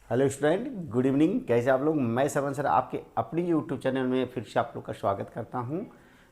Hello student, good evening. कैसे आप लोग? मैं सरवण सर आपके अपनी यूट्यूब चैनल में फिर से आप लोग का स्वागत करता हूं।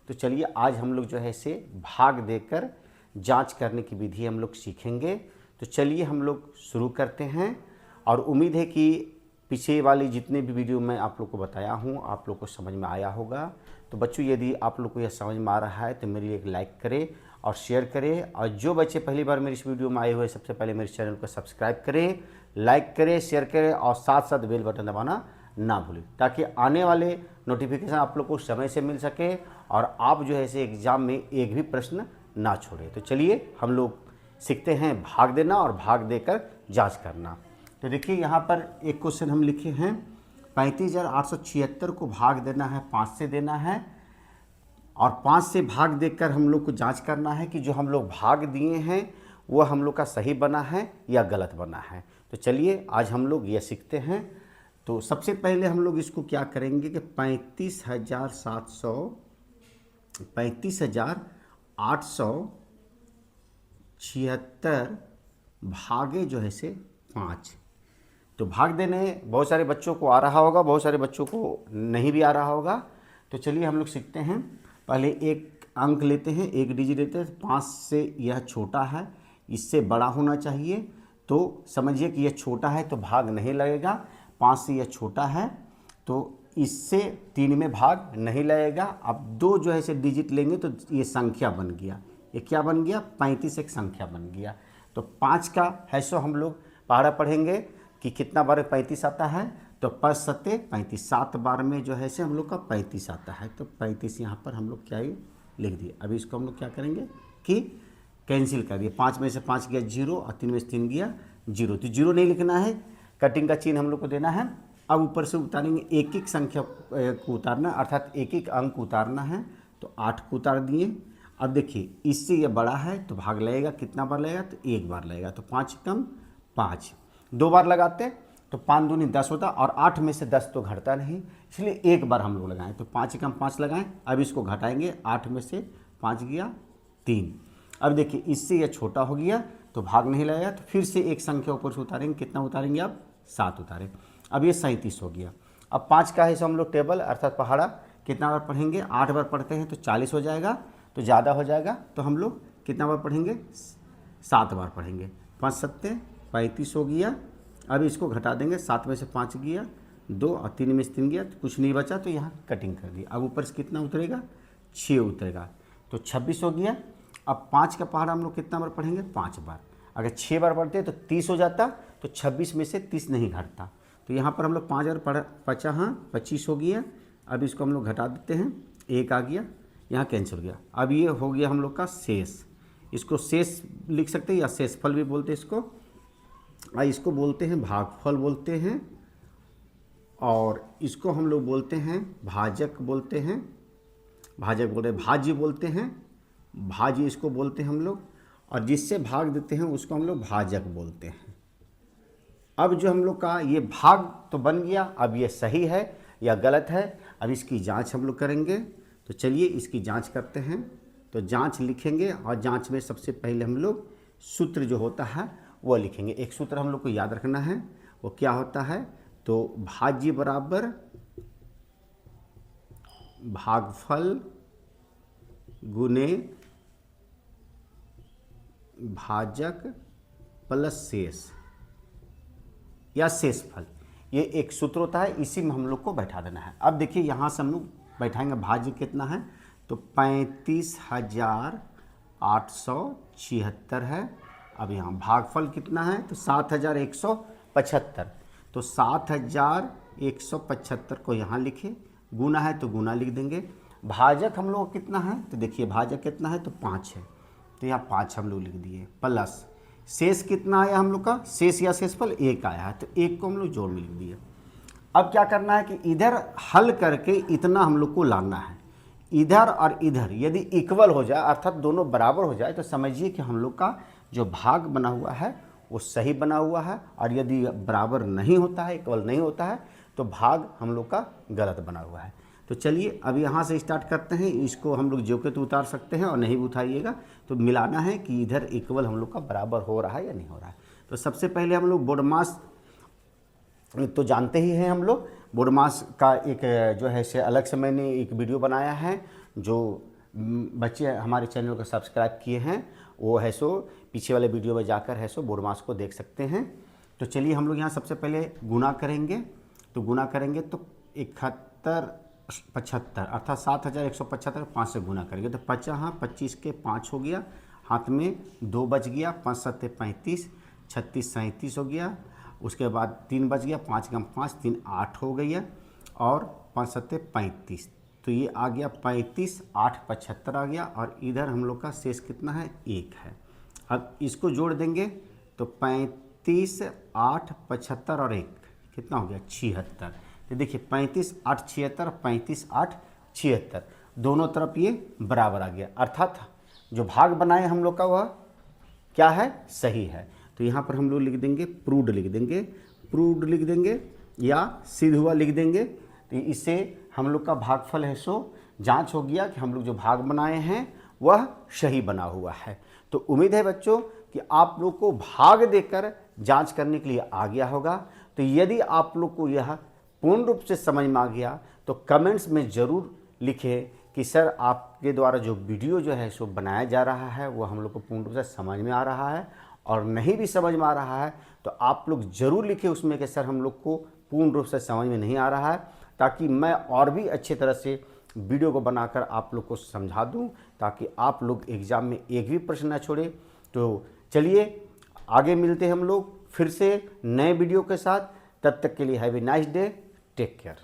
तो चलिए आज हम लोग जो है इसे भाग देकर जांच करने की विधि हम लोग सीखेंगे। तो चलिए हम लोग शुरू करते हैं और उम्मीद है कि पीछे वाली जितने भी वीडियो मैं आप लोग को बताया हूं आप लोग को समझ में आया होगा। तो बच्चों, यदि आप लोग को यह समझ में आ रहा है तो मेरे लिए एक लाइक करें और शेयर करें, और जो बच्चे पहली बार मेरी इस वीडियो में आए हुए सबसे पहले मेरे चैनल को सब्सक्राइब करें, लाइक करें, शेयर करें और साथ साथ बेल बटन दबाना ना भूलें, ताकि आने वाले नोटिफिकेशन आप लोग को समय से मिल सके और आप जो है इसे एग्ज़ाम में एक भी प्रश्न ना छोड़ें। तो चलिए हम लोग सीखते हैं भाग देना और भाग देकर जांच करना। तो देखिए यहाँ पर एक क्वेश्चन हम लिखे हैं, 35,876 को भाग देना है 5 से देना है और 5 से भाग देकर हम लोग को जांच करना है कि जो हम लोग भाग दिए हैं वो हम लोग का सही बना है या गलत बना है। तो चलिए आज हम लोग ये सीखते हैं। तो सबसे पहले हम लोग इसको क्या करेंगे कि 35,876 भागे जो है से 5। तो भाग देने बहुत सारे बच्चों को आ रहा होगा, बहुत सारे बच्चों को नहीं भी आ रहा होगा। तो चलिए हम लोग सीखते हैं। पहले एक अंक लेते हैं, एक डिजिट लेते हैं। 5 से यह छोटा है, इससे बड़ा होना चाहिए। तो समझिए कि यह छोटा है तो भाग नहीं लगेगा। 5 से यह छोटा है तो इससे 3 में भाग नहीं लगेगा। अब 2 जो है इसे डिजिट लेंगे तो ये संख्या बन गया। ये क्या बन गया? 35 एक संख्या बन गया। तो 5 का है सो हम लोग पहाड़ा पढ़ेंगे कि कितना बार 35 आता है। तो 5 सत्ते 35, 7 बार में जो है से हम लोग का 35 आता है। तो 35 यहाँ पर हम लोग क्या ही लिख दिए। अभी इसको हम लोग क्या करेंगे कि कैंसिल कर दिए। 5 में से 5 गया 0 और 3 में से 3 गया 0। तो 0 नहीं लिखना है, कटिंग का चिन्ह हम लोग को देना है। अब ऊपर से उतारेंगे, एक एक संख्या को उतारना, अर्थात एक एक अंक उतारना है। तो 8 को उतार दिए। अब देखिए इससे ये बड़ा है तो भाग लगेगा, कितना बार लगेगा? तो एक बार लगेगा। तो 5 कम 5, 2 बार लगाते तो 5 दूनी 10 होता और 8 में से 10 तो घटता नहीं, इसलिए एक बार हम लोग लगाएं। तो 5 कम 5 लगाएं। अब इसको घटाएंगे, 8 में से 5 गया 3। अब देखिए इससे यह छोटा हो गया तो भाग नहीं लगेगा। तो फिर से एक संख्या ऊपर से उतारेंगे, कितना उतारेंगे? अब 7 उतारें। अब ये 37 हो गया। अब 5 का है सो हम लोग टेबल अर्थात पहाड़ा कितना बार पढ़ेंगे? 8 बार पढ़ते हैं तो 40 हो जाएगा, तो ज़्यादा हो जाएगा। तो हम लोग कितना बार पढ़ेंगे? 7 बार पढ़ेंगे। 5 सत्ते 35 हो गया। अब इसको घटा देंगे, 7 में से 5 गया 2 और 3 में से 3 गया तो कुछ नहीं बचा, तो यहाँ कटिंग कर दिया। अब ऊपर से कितना उतरेगा? 6 उतरेगा, तो 26 हो गया। अब 5 का पहाड़ा हम लोग कितना बार पढ़ेंगे? 5 बार। अगर 6 बार पढ़ते तो 30 हो जाता, तो 26 में से 30 नहीं घटता। तो यहाँ पर हम लोग 5 बार पढ़ा, 50 हाँ 25 हो गया। अब इसको हम लोग घटा देते हैं, 1 आ गया, यहाँ कैंसिल हो गया। अब ये हो गया हम लोग का शेष। इसको शेष लिख सकते हैं या शेषफल भी बोलते हैं इसको। इसको बोलते हैं भागफल बोलते हैं, और इसको हम लोग बोलते हैं भाजक बोलते हैं, भाजक बोलते हैं, भाज्य बोलते हैं, भाज्य इसको बोलते हैं हम लोग। और जिससे भाग देते हैं उसको हम लोग भाजक बोलते हैं। अब जो हम लोग का ये भाग तो बन गया, अब ये सही है या गलत है, अब इसकी जांच हम लोग करेंगे। तो चलिए इसकी जांच करते हैं। तो जांच लिखेंगे और जांच में सबसे पहले हम लोग सूत्र जो होता है वो लिखेंगे। एक सूत्र हम लोग को याद रखना है, वो क्या होता है? तो भाज्य बराबर भागफल गुने भाजक प्लस शेष या शेषफल, ये एक सूत्र होता है, इसी में हम लोग को बैठा देना है। अब देखिए यहाँ से हम लोग बैठाएंगे, भाज्य कितना है? तो 35,876 है। अब यहाँ भागफल कितना है? तो 7,175। तो 7,175 को यहाँ लिखे, गुना है तो गुना लिख देंगे। भाजक हम लोग कितना है? तो देखिए भाजक कितना है? तो 5 है, तो यहाँ 5 हम लोग लिख दिए। प्लस शेष कितना आया हम लोग का? शेष या शेषफल 1 आया है, तो 1 को हम लोग जोड़ में लिख दिए। अब क्या करना है कि इधर हल करके इतना हम लोग को लाना है। इधर और इधर यदि इक्वल हो जाए अर्थात दोनों बराबर हो जाए तो समझिए कि हम लोग का जो भाग बना हुआ है वो सही बना हुआ है, और यदि बराबर नहीं होता है, इक्वल नहीं होता है, तो भाग हम लोग का गलत बना हुआ है। तो चलिए अब यहाँ से स्टार्ट करते हैं। इसको हम लोग जो के तो उतार सकते हैं और नहीं भी उठाइएगा। तो मिलाना है कि इधर इक्वल हम लोग का बराबर हो रहा है या नहीं हो रहा है। तो सबसे पहले हम लोग बोडमास तो जानते ही हैं हम लोग, बोर्ड मास का एक जो है से अलग से मैंने एक वीडियो बनाया है। जो बच्चे हमारे चैनल को सब्सक्राइब किए हैं वो है सो पीछे वाले वीडियो में जाकर है सो बोर्ड मास को देख सकते हैं। तो चलिए हम लोग यहाँ सबसे पहले गुना करेंगे। तो गुना करेंगे तो 7175 अर्थात 7175 5 से गुना करेंगे तो 25 के 5 हो गया, हाथ में 2 बच गया, 5 सत्ते 35, 36 37 हो गया। उसके बाद 3 बच गया, 5 कम 5 3 8 हो गई है, और 5 सत्ते 35, तो ये आ गया 35, 8 75 आ गया, और इधर हम लोग का शेष कितना है 1 है। अब इसको जोड़ देंगे तो 35 8 75 और 1 कितना हो गया 76। तो देखिए 35 8 76, 35 8 76 दोनों तरफ ये बराबर आ गया, अर्थात जो भाग बनाए हम लोग का वह क्या है सही है। तो यहाँ पर हम लोग लिख देंगे प्रूव्ड, लिख देंगे प्रूव्ड, लिख देंगे या सिद्ध हुआ लिख देंगे। तो इससे हम लोग का भागफल है सो जांच हो गया कि हम लोग जो भाग बनाए हैं वह सही बना हुआ है। तो उम्मीद है बच्चों कि आप लोग को भाग देकर जांच करने के लिए आ गया होगा। तो यदि आप लोग को यह पूर्ण रूप से समझ में आ गया तो कमेंट्स में ज़रूर लिखें कि सर आपके द्वारा जो वीडियो जो है सो बनाया जा रहा है वो हम लोग को पूर्ण रूप से समझ में आ रहा है, और नहीं भी समझ में आ रहा है तो आप लोग ज़रूर लिखें उसमें कि सर हम लोग को पूर्ण रूप से समझ में नहीं आ रहा है, ताकि मैं और भी अच्छे तरह से वीडियो को बनाकर आप लोग को समझा दूं, ताकि आप लोग एग्ज़ाम में एक भी प्रश्न न छोड़े। तो चलिए आगे मिलते हैं हम लोग फिर से नए वीडियो के साथ। तब तक के लिए have a nice day, take care.